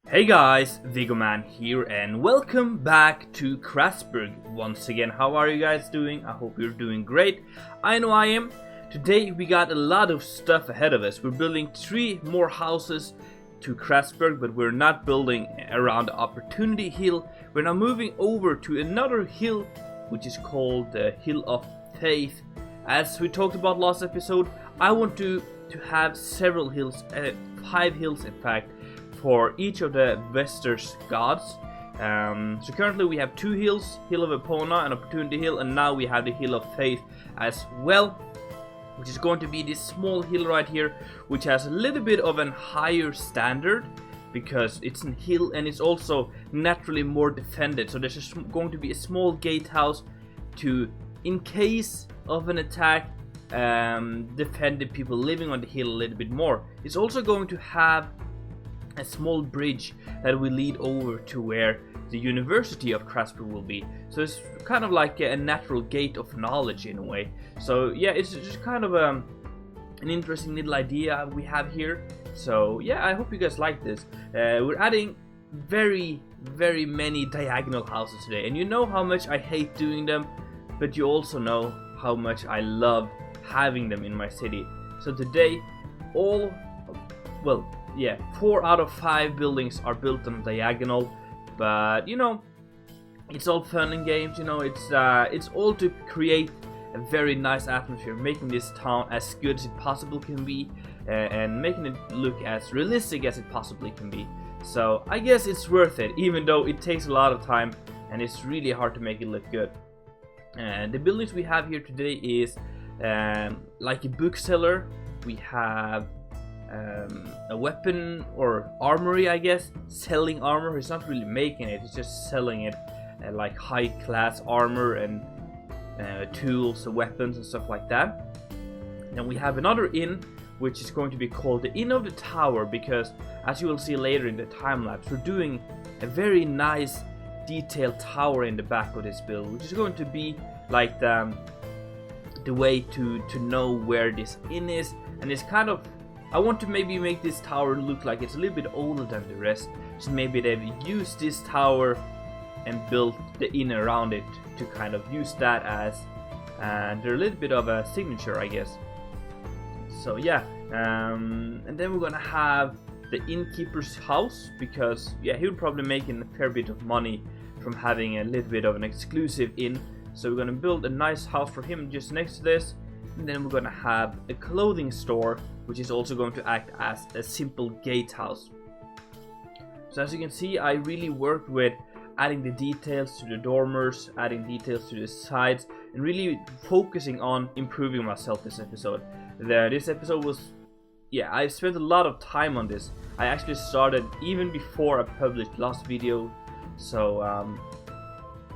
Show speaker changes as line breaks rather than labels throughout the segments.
Hey guys, Vigoman here and welcome back to Crasburg once again. How are you guys doing? I hope you're doing great. I know I am. Today we got a lot of stuff ahead of us. We're building 3 more houses to Crasburg, but we're not building around the Opportunity Hill. We're now moving over to another hill, which is called the Hill of Faith. As we talked about last episode, I want to have several hills, 5 hills in fact, for each of the Wester's gods. So currently we have 2 hills, Hill of Epona and Opportunity Hill, and now we have the Hill of Faith as well, which is going to be this small hill right here, which has a little bit of a higher standard because it's a hill and it's also naturally more defended. So there's just going to be a small gatehouse to, in case of an attack, defend the people living on the hill a little bit more. It's also going to have a small bridge that will lead over to where the University of Crasburg will be. So it's kind of like a natural gate of knowledge in a way. So yeah, it's just kind of an interesting little idea we have here. So yeah, I hope you guys like this. We're adding very many diagonal houses today, and you know how much I hate doing them, but you also know how much I love having them in my city. So today, 4 out of 5 buildings are built on a diagonal, but you know, it's all fun and games. You know, it's all to create a very nice atmosphere, making this town as good as it possibly can be, and making it look as realistic as it possibly can be. So I guess it's worth it, even though it takes a lot of time and it's really hard to make it look good. And the buildings we have here today is like a bookseller. We have a weapon or armory, I guess, selling armor. It's not really making it, it's just selling it, like high class armor and tools and weapons and stuff like that. Then we have another inn, which is going to be called the Inn of the Tower, because as you will see later in the time lapse, we're doing a very nice detailed tower in the back of this build, which is going to be like the way to know where this inn is. And it's kind of, I want to maybe make this tower look like it's a little bit older than the rest. So maybe they've used this tower and built the inn around it to kind of use that as they're a little bit of a signature, I guess. So yeah, and then we're gonna have the Innkeeper's house, because yeah, he'll probably making a fair bit of money from having a little bit of an exclusive inn. So we're gonna build a nice house for him just next to this. And then we're gonna have a clothing store, which is also going to act as a simple gatehouse. So as you can see, I really worked with adding the details to the dormers, adding details to the sides, and really focusing on improving myself this episode. This episode was, yeah, I spent a lot of time on this. I actually started even before I published last video, so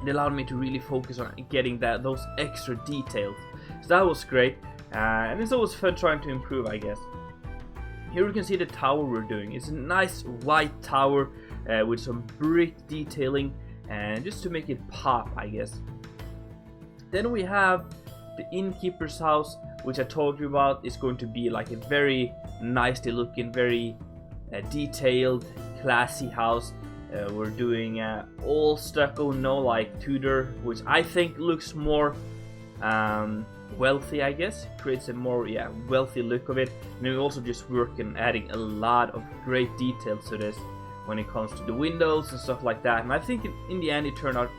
it allowed me to really focus on getting those extra details. So that was great, and it's always fun trying to improve, I guess. Here we can see the tower we're doing. It's a nice white tower with some brick detailing, and just to make it pop, I guess. Then we have the Innkeeper's house, which I told you about. Is going to be like a very nicely looking, very detailed, classy house. We're doing all stucco, no like Tudor, which I think looks more wealthy, I guess. Creates a more wealthy look of it. And we also just work on adding a lot of great details to this when it comes to the windows and stuff like that. And I think in the end it turned out,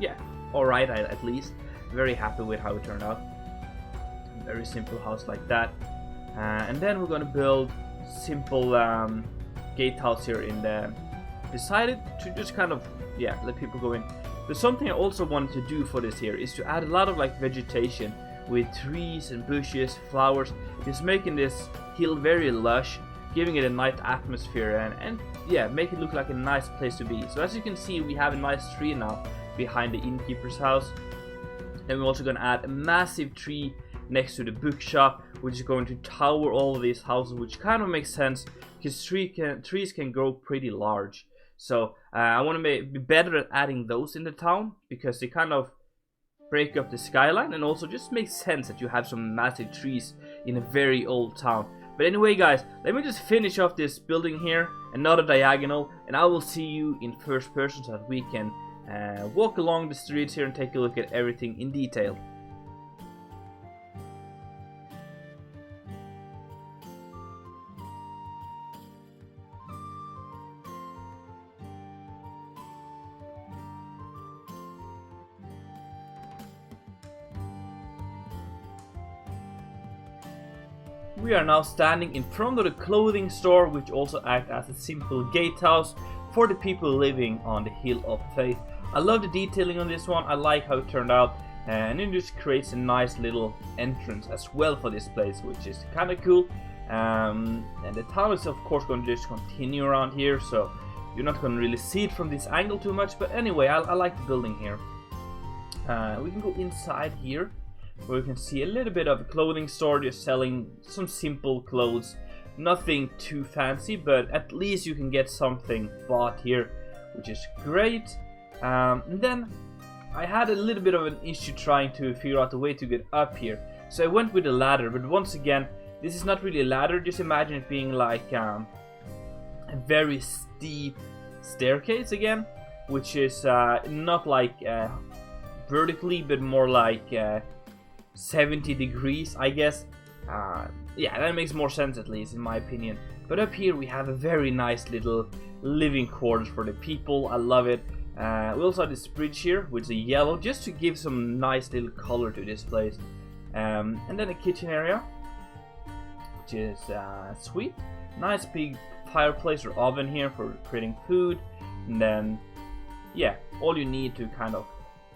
yeah, alright at least. Very happy with how it turned out. Very simple house like that. And then we're gonna build simple gatehouse here in the. Decided to just kind of let people go in. But something I also wanted to do for this here is to add a lot of like vegetation with trees and bushes, flowers, just making this hill very lush, giving it a nice atmosphere and make it look like a nice place to be. So as you can see, we have a nice tree now behind the Innkeeper's house. Then we're also going to add a massive tree next to the bookshop, which is going to tower all of these houses, which kind of makes sense because trees can grow pretty large. So I want to be better at adding those in the town, because they kind of break up the skyline, and also just makes sense that you have some massive trees in a very old town. But anyway guys, let me just finish off this building here, another diagonal, and I will see you in first person so that we can walk along the streets here and take a look at everything in detail. We are now standing in front of the clothing store, which also acts as a simple gatehouse for the people living on the Hill of Faith. I love the detailing on this one, I like how it turned out, and it just creates a nice little entrance as well for this place, which is kind of cool. And the town is of course going to just continue around here, so you're not going to really see it from this angle too much, but anyway, I like the building here. We can go inside here, where you can see a little bit of a clothing store, just selling some simple clothes. Nothing too fancy, but at least you can get something bought here, which is great. And then I had a little bit of an issue trying to figure out a way to get up here. So I went with a ladder, but once again, this is not really a ladder. Just imagine it being like a very steep staircase again, which is not like vertically, but more like 70 degrees, I guess. Yeah, that makes more sense, at least in my opinion. But up here we have a very nice little living quarters for the people. I love it. We also have this bridge here with the yellow, just to give some nice little color to this place. And then a kitchen area, which is sweet. Nice big fireplace or oven here for creating food. And then, yeah, all you need to kind of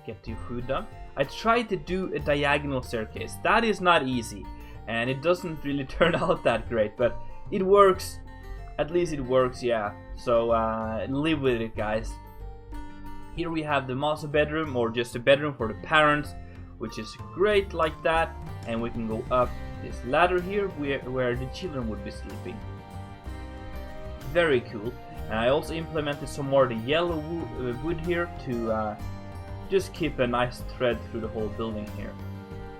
get your food done. I tried to do a diagonal staircase. That is not easy, and it doesn't really turn out that great, but it works. At least it works, yeah. So live with it, guys. Here we have the master bedroom, or just a bedroom for the parents, which is great like that. And we can go up this ladder here where the children would be sleeping. Very cool. And I also implemented some more of the yellow wood here to just keep a nice thread through the whole building here.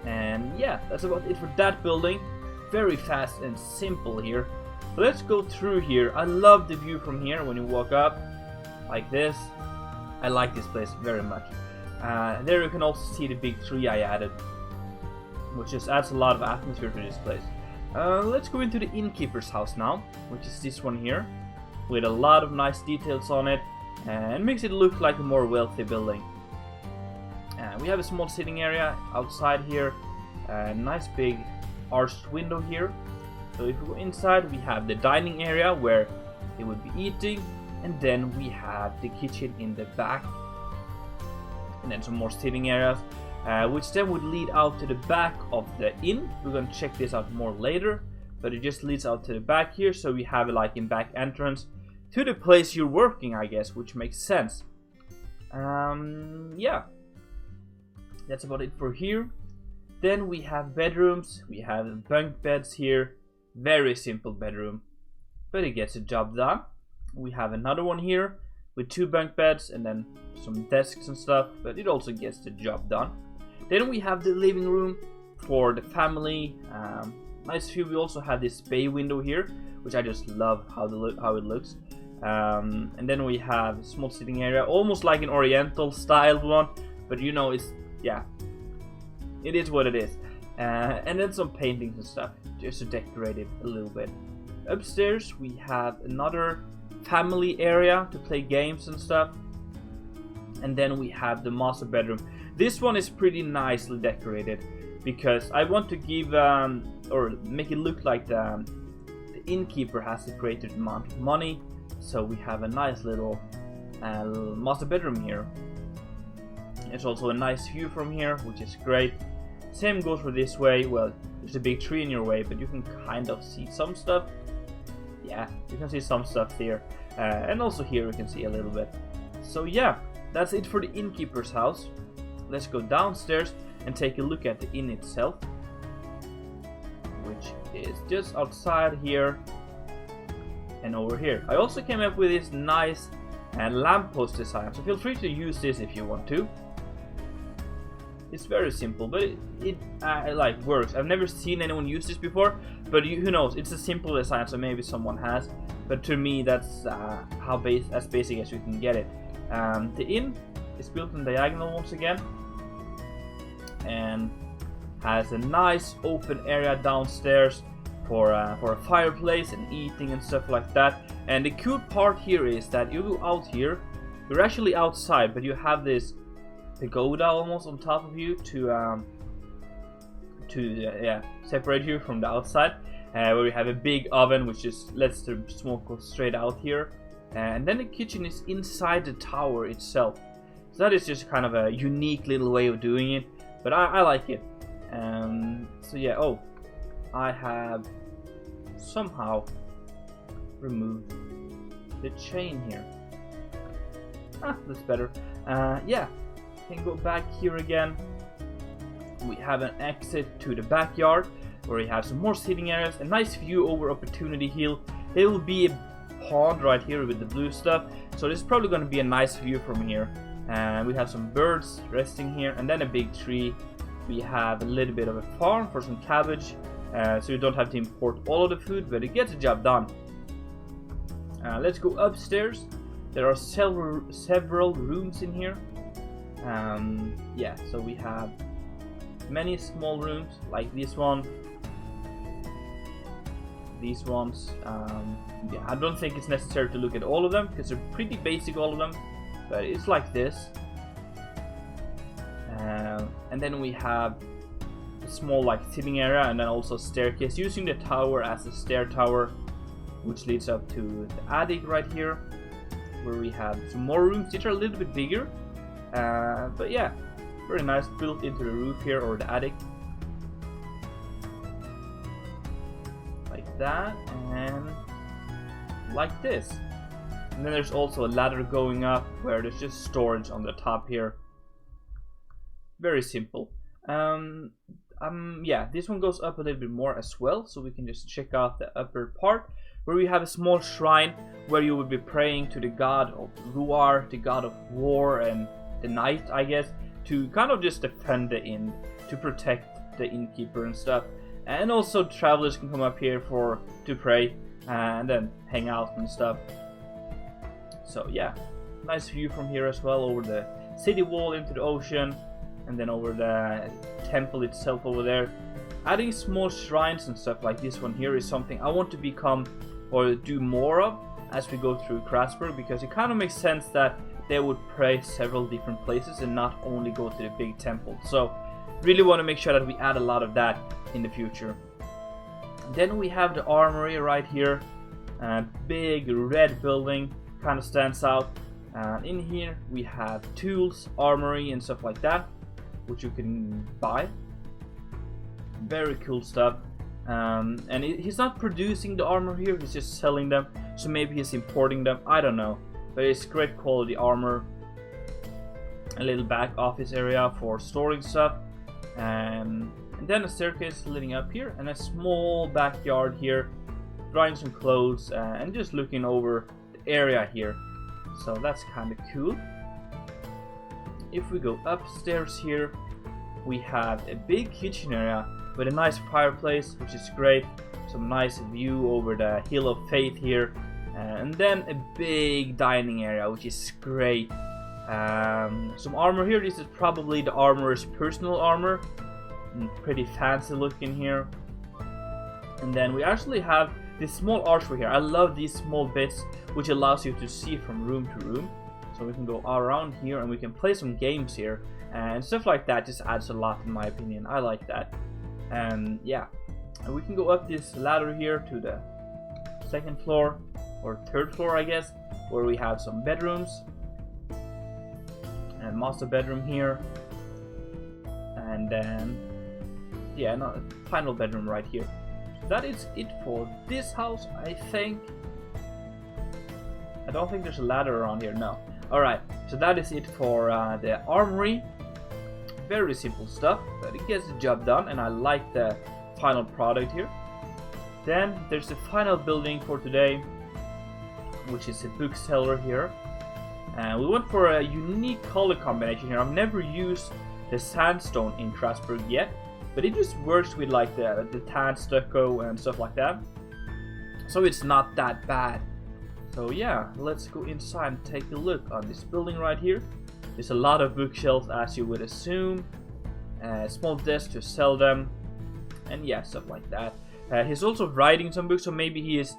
And yeah, that's about it for that building. Very fast and simple here. Let's go through here. I love the view from here when you walk up like this. I like this place very much. There you can also see the big tree I added, which just adds a lot of atmosphere to this place. Let's go into the Innkeeper's house now, which is this one here, with a lot of nice details on it, and makes it look like a more wealthy building. We have a small sitting area outside here, a nice big arched window here. So if we go inside, we have the dining area where they would be eating, and then we have the kitchen in the back, and then some more sitting areas, which then would lead out to the back of the inn. We're going to check this out more later, but it just leads out to the back here, so we have it like in back entrance to the place you're working, I guess, which makes sense. Yeah. That's about it for here. Then we have bedrooms. We have bunk beds here. Very simple bedroom, but it gets the job done. We have another one here with 2 bunk beds and then some desks and stuff, but it also gets the job done. Then we have the living room for the family. Nice view. We also have this bay window here, which I just love how it looks. And then we have a small sitting area, almost like an oriental style one, but you know, it's, yeah, it is what it is. And then some paintings and stuff, just to decorate it a little bit. Upstairs we have another family area to play games and stuff. And then we have the master bedroom. This one is pretty nicely decorated, because I want to give, or make it look like the innkeeper has a greater amount of money. So we have a nice little master bedroom here. It's also a nice view from here, which is great. Same goes for this way. Well, there's a big tree in your way, but you can kind of see some stuff. Yeah, you can see some stuff here. And also here you can see a little bit. So yeah, that's it for the innkeeper's house. Let's go downstairs and take a look at the inn itself, which is just outside here and over here. I also came up with this nice lamppost design, so feel free to use this if you want to. It's very simple, but it like works. I've never seen anyone use this before, but who knows? It's a simple design, so maybe someone has. But to me, that's as basic as you can get it. The inn is built in diagonal once again, and has a nice open area downstairs for a fireplace and eating and stuff like that. And the cool part here is that you go out here, you're actually outside, but you have this pagoda almost on top of you to separate you from the outside, where you have a big oven which just lets the smoke go straight out here, and then the kitchen is inside the tower itself. So that is just kind of a unique little way of doing it, but I like it. So yeah, oh, I have somehow removed the chain here. That's better. Yeah, can go back here again. We have an exit to the backyard where we have some more sitting areas, a nice view over Opportunity Hill. There will be a pond right here with the blue stuff, so this is probably going to be a nice view from here. And we have some birds resting here, and then a big tree. We have a little bit of a farm for some cabbage, so you don't have to import all of the food, but it gets the job done. Let's go upstairs. There are several rooms in here. Yeah, so we have many small rooms like this one, these ones. Yeah, I don't think it's necessary to look at all of them because they're pretty basic, all of them, but it's like this. And then we have a small like sitting area, and then also a staircase using the tower as a stair tower, which leads up to the attic right here, where we have some more rooms which are a little bit bigger. But yeah, very nice, built into the roof here, or the attic, like that, and like this. And then there's also a ladder going up where there's just storage on the top here. Very simple. Yeah, this one goes up a little bit more as well, so we can just check out the upper part where we have a small shrine where you will be praying to the god of Ruar, the god of war and the night, I guess, to kind of just defend the inn, to protect the innkeeper and stuff. And also travelers can come up here to pray and then hang out and stuff. So yeah, nice view from here as well, over the city wall into the ocean, and then over the temple itself over there. Adding small shrines and stuff like this one here is something I want to become or do more of as we go through Crasburg, because it kind of makes sense that they would pray several different places and not only go to the big temple. So really want to make sure that we add a lot of that in the future. Then we have the armory right here, a big red building, kind of stands out. In here we have tools, armory and stuff like that, which you can buy. Very cool stuff. And he's not producing the armor here, he's just selling them, so maybe he's importing them, I don't know. But it's great quality armor. A little back office area for storing stuff, and then a staircase leading up here, and a small backyard here, drying some clothes and just looking over the area here. So that's kind of cool. If we go upstairs here, we have a big kitchen area with a nice fireplace, which is great. Some nice view over the Hill of Faith here, and then a big dining area, which is great. Some armor here. This is probably the armorer's personal armor. Pretty fancy looking here. And then we actually have this small archway here. I love these small bits, which allows you to see from room to room. So we can go around here and we can play some games here, and stuff like that just adds a lot in my opinion. I like that. And yeah, and we can go up this ladder here to the second floor, or third floor I guess, where we have some bedrooms. And master bedroom here. And then yeah, no, final bedroom right here. So that is it for this house, I think. I don't think there's a ladder around here, no. Alright, so that is it for the armory. Very simple stuff, but it gets the job done, and I like the final product here. Then there's the final building for today, which is a bookseller here. And we went for a unique color combination here. I've never used the sandstone in Crasburg yet, but it just works with like the tan stucco and stuff like that, so it's not that bad. So yeah, let's go inside and take a look on this building right here. There's a lot of bookshelves, as you would assume, small desk to sell them, and yeah, stuff like that. He's also writing some books, so maybe he is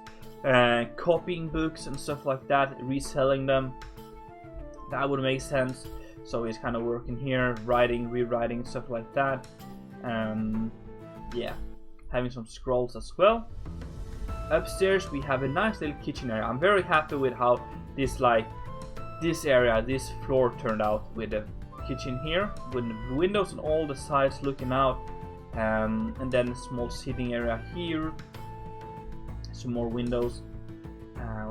copying books and stuff like that, reselling them. That would make sense. So he's kind of working here, writing, rewriting, stuff like that. Yeah, having some scrolls as well. Upstairs we have a nice little kitchen area. I'm very happy with how this area, this floor turned out, with the kitchen here, with the windows on all the sides looking out, and then a small sitting area here, some more windows.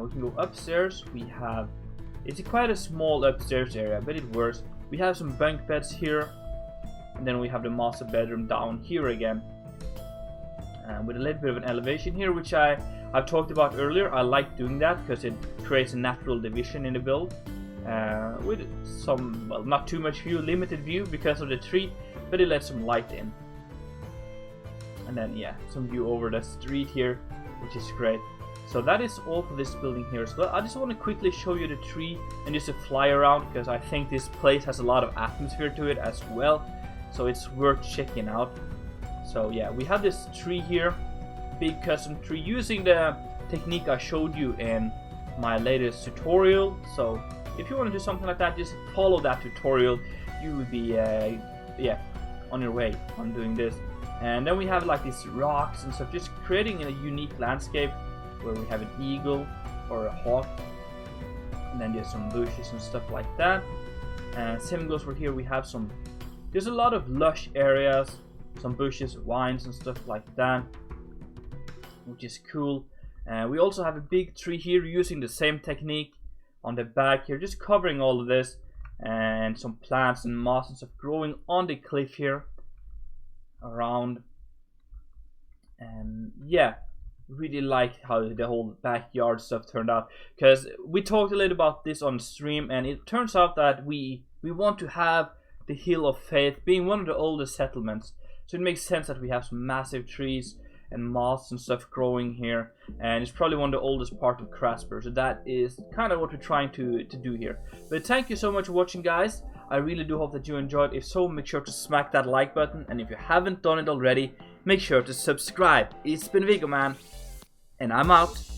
We can go upstairs. We have, it's quite a small upstairs area, but it works. We have some bunk beds here, and then we have the master bedroom down here again, with a little bit of an elevation here, which I've talked about earlier. I like doing that because it creates a natural division in the build, with some, well, not too much view, limited view because of the tree, but it lets some light in. And then yeah, some view over the street here, which is great. So that is all for this building here as well. I just want to quickly show you the tree and just a fly around, because I think this place has a lot of atmosphere to it as well, so it's worth checking out. So yeah, we have this tree here, big custom tree, using the technique I showed you in my latest tutorial. So if you want to do something like that, just follow that tutorial. You would be yeah, on your way on doing this. And then we have like these rocks and stuff, just creating a unique landscape where we have an eagle or a hawk, and then there's some bushes and stuff like that. And same goes for here. We have some, there's a lot of lush areas, some bushes, vines and stuff like that, which is cool. We also have a big tree here using the same technique on the back here, just covering all of this, and some plants and moss and stuff growing on the cliff here around. And yeah, really like how the whole backyard stuff turned out, because we talked a little about this on stream, and it turns out that we want to have the Hill of Faith being one of the oldest settlements, so it makes sense that we have some massive trees and moss and stuff growing here, and it's probably one of the oldest part of Crasburg, so that is kind of what we're trying to do here. But thank you so much for watching, guys. I really do hope that you enjoyed. If so, make sure to smack that like button, and if you haven't done it already, make sure to subscribe. It's been Viggo Man, and I'm out.